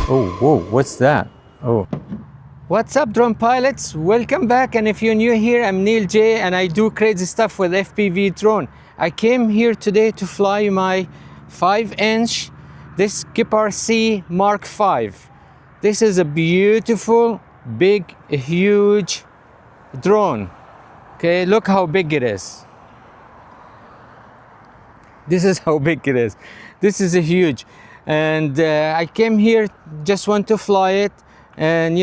Oh, whoa, what's that? Oh. What's up, drone pilots? Welcome back. And if you're new here, I'm Neil J, and I do crazy stuff with FPV drone. I came here today to fly my 5-inch, this GEPRC Mark5. This is a beautiful, big, huge drone. Okay, look how big it is. This is how big it is. This is a huge. And I came here, just want to fly it, and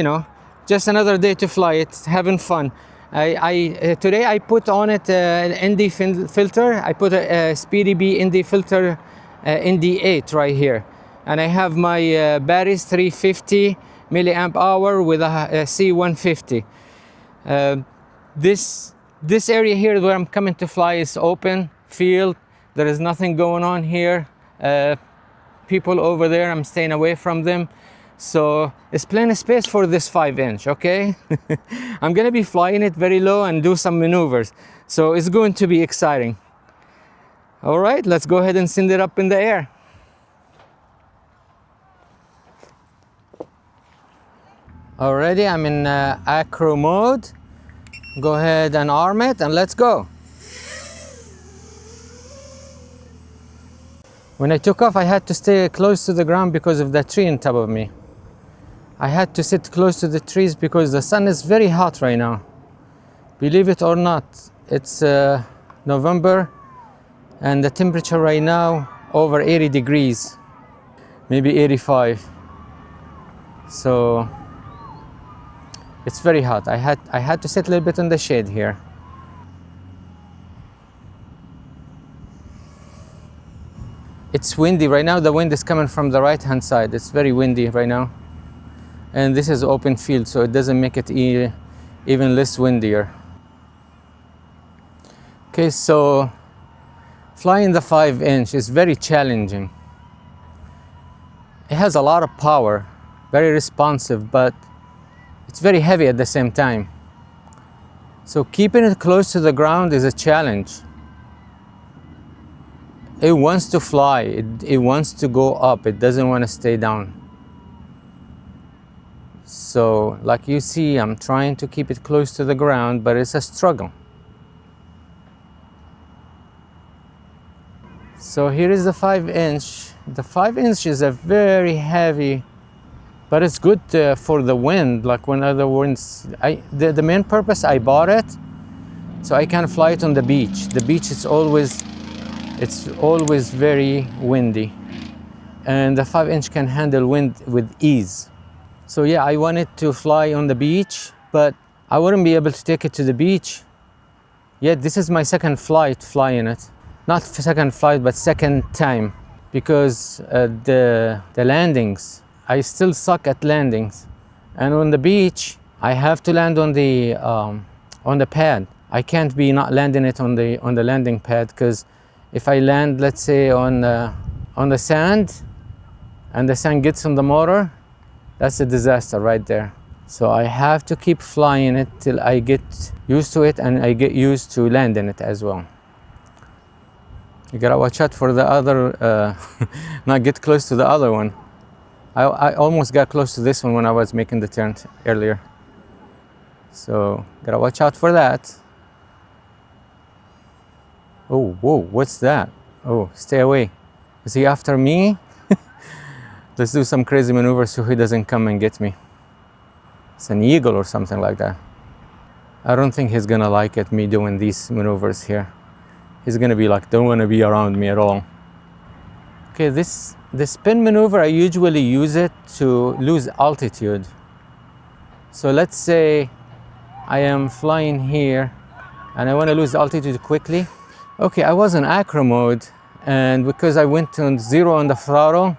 just another day to fly it, having fun. Today I put on it an ND filter. I put a Speedy B ND filter, ND8 right here. And I have my batteries 350 milliamp hour with a C150. This area here where I'm coming to fly is open field. There is nothing going on here. People over there, I'm staying away from them. So it's plenty of space for this 5-inch, okay? I'm gonna be flying it very low and do some maneuvers. So it's going to be exciting. All right, let's go ahead and send it up in the air. Already, I'm in Acro mode. Go ahead and arm it and let's go. When I took off, I had to stay close to the ground because of the tree on top of me. I had to sit close to the trees because the sun is very hot right now. Believe it or not, it's November and the temperature right now over 80 degrees, maybe 85. So it's very hot. I had to sit a little bit in the shade here. It's windy right now. The wind is coming from the right-hand side. It's very windy right now. And this is open field, so it doesn't make it even less windier. Okay, so flying the 5-inch is very challenging. It has a lot of power, very responsive, but it's very heavy at the same time. So keeping it close to the ground is a challenge. It wants to fly, it wants to go up, it doesn't want to stay down. So like you see, I'm trying to keep it close to the ground, but it's a struggle. So here is the 5-inch. The 5-inch is a very heavy, but it's good for the wind, like when other winds. The main purpose I bought it, so I can fly it on the beach. The beach is it's always very windy, and the 5-inch can handle wind with ease. So yeah, I wanted to fly on the beach, but I wouldn't be able to take it to the beach. Yet this is my second flight flying it. Not second flight, but second time, because the landings, I still suck at landings. And on the beach, I have to land on the pad. I can't be not landing it on the landing pad, because if I land, let's say, on the sand, and the sand gets on the motor, that's a disaster right there. So I have to keep flying it till I get used to it, and I get used to landing it as well. You gotta watch out for the other, not get close to the other one. I almost got close to this one when I was making the turn earlier. So gotta watch out for that. Oh, whoa, what's that? Oh, stay away. Is he after me? Let's do some crazy maneuvers so he doesn't come and get me. It's an eagle or something like that. I don't think he's gonna like it, me doing these maneuvers here. He's gonna be like, don't wanna be around me at all. Okay, the spin maneuver, I usually use it to lose altitude. So let's say I am flying here and I wanna lose altitude quickly. Okay, I was in Acro mode, and because I went to 0 on the throttle,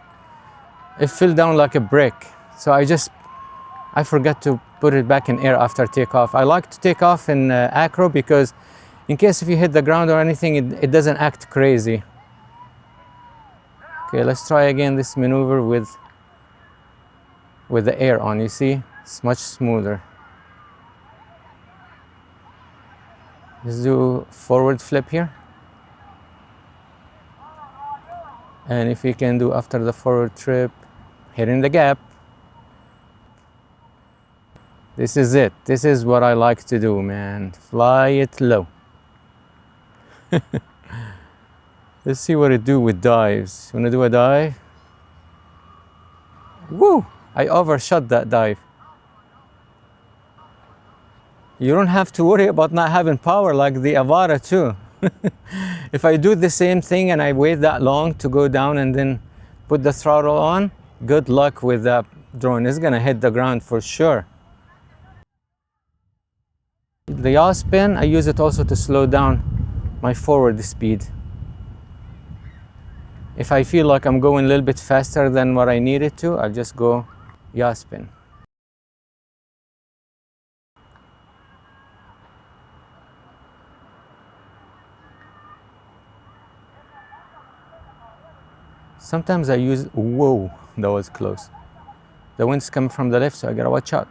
it fell down like a brick. So I forgot to put it back in air after takeoff. I like to take off in Acro because in case if you hit the ground or anything, it doesn't act crazy. Okay, let's try again this maneuver with the air on. You see, it's much smoother. Let's do forward flip here. And if you can do after the forward trip, hitting the gap, This is it. This is what I like to do, man. Fly it low. Let's see what it do with dives. Wanna do a dive? Woo! I overshot that dive. You don't have to worry about not having power like the Avara too. If I do the same thing and I wait that long to go down and then put the throttle on, good luck with that drone. It's gonna hit the ground for sure. The yaw spin, I use it also to slow down my forward speed. If I feel like I'm going a little bit faster than what I needed to, I'll just go yaw spin. Sometimes I use, whoa, that was close. The wind's coming from the left, so I gotta watch out.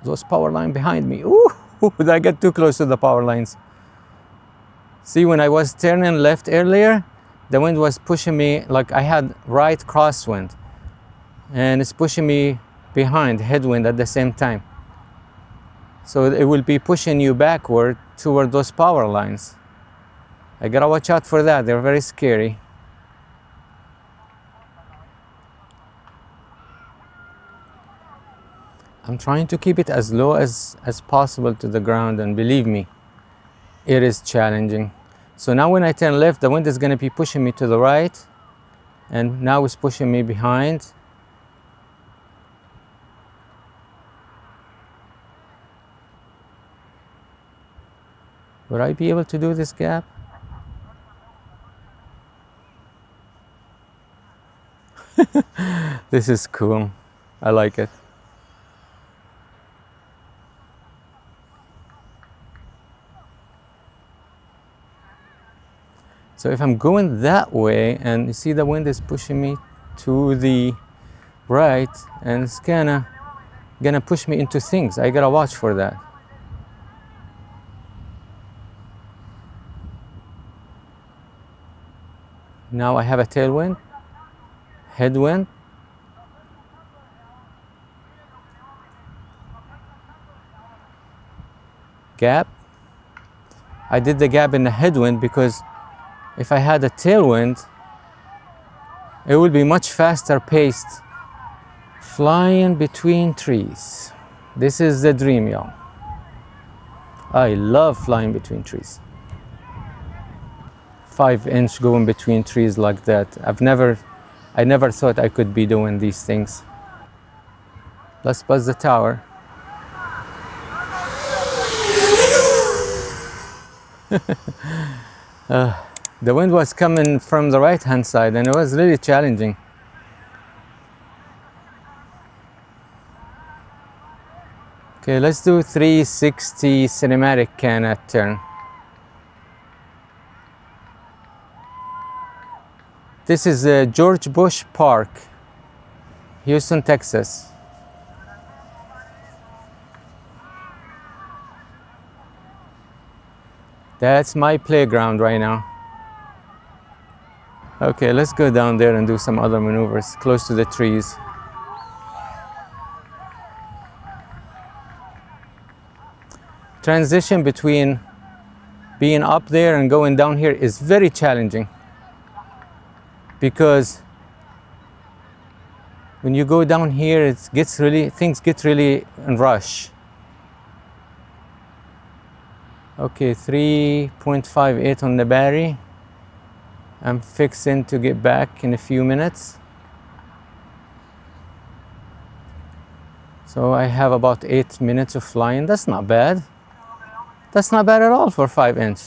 Those power lines behind me. Ooh, did I get too close to the power lines? See, when I was turning left earlier, the wind was pushing me, like I had right crosswind. And it's pushing me behind, headwind at the same time. So it will be pushing you backward toward those power lines. I gotta watch out for that, they're very scary. I'm trying to keep it as low as possible to the ground, and believe me, it is challenging. So now when I turn left, the wind is going to be pushing me to the right, and now it's pushing me behind. Would I be able to do this gap? This is cool. I like it. So if I'm going that way, and you see the wind is pushing me to the right, and it's gonna push me into things. I gotta watch for that. Now I have a tailwind, headwind, gap. I did the gap in the headwind because if I had a tailwind, it would be much faster paced. Flying between trees. This is the dream, y'all. I love flying between trees. 5-inch going between trees like that. I never thought I could be doing these things. Let's buzz the tower. The wind was coming from the right-hand side, and it was really challenging. Okay, let's do 360 cinematic can at turn. This is George Bush Park, Houston, Texas. That's my playground right now. Okay, let's go down there and do some other maneuvers close to the trees. Transition between being up there and going down here is very challenging, because when you go down here, things get really in rush. Okay, 3.58 on the battery. I'm fixing to get back in a few minutes. So I have about 8 minutes of flying. That's not bad. That's not bad at all for 5-inch.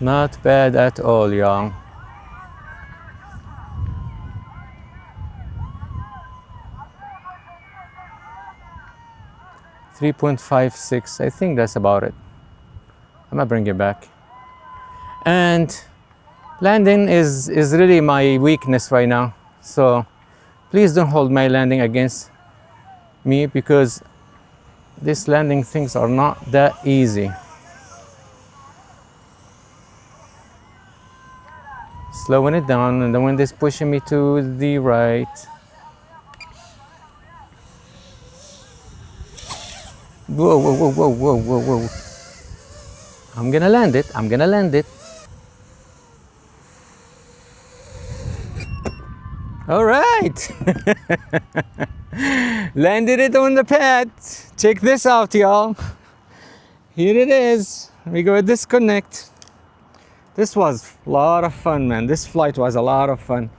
Not bad at all, y'all. .56, I think that's about it. I'm gonna bring it back. And landing is really my weakness right now. So please don't hold my landing against me, because these landing things are not that easy. Slowing it down, and the wind is pushing me to the right. Whoa, whoa, whoa, whoa, whoa, whoa, whoa. I'm gonna land it. I'm gonna land it. All right. Landed it on the pad. Check this out, y'all. Here it is. We go disconnect. This was a lot of fun, man. This flight was a lot of fun.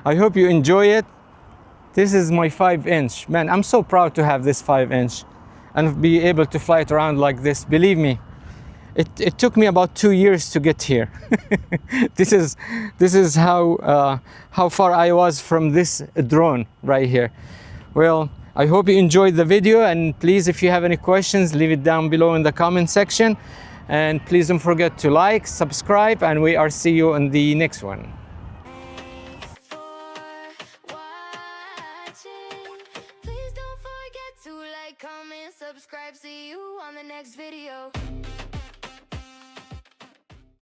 I hope you enjoy it. This is my 5-inch. Man, I'm so proud to have this 5-inch and be able to fly it around like this. Believe me, it took me about 2 years to get here. This is how far I was from this drone right here. Well, I hope you enjoyed the video, and please, if you have any questions, leave it down below in the comment section. And please don't forget to like, subscribe, and we are see you on the next one. Please don't forget to like, comment, subscribe. See you on the next video.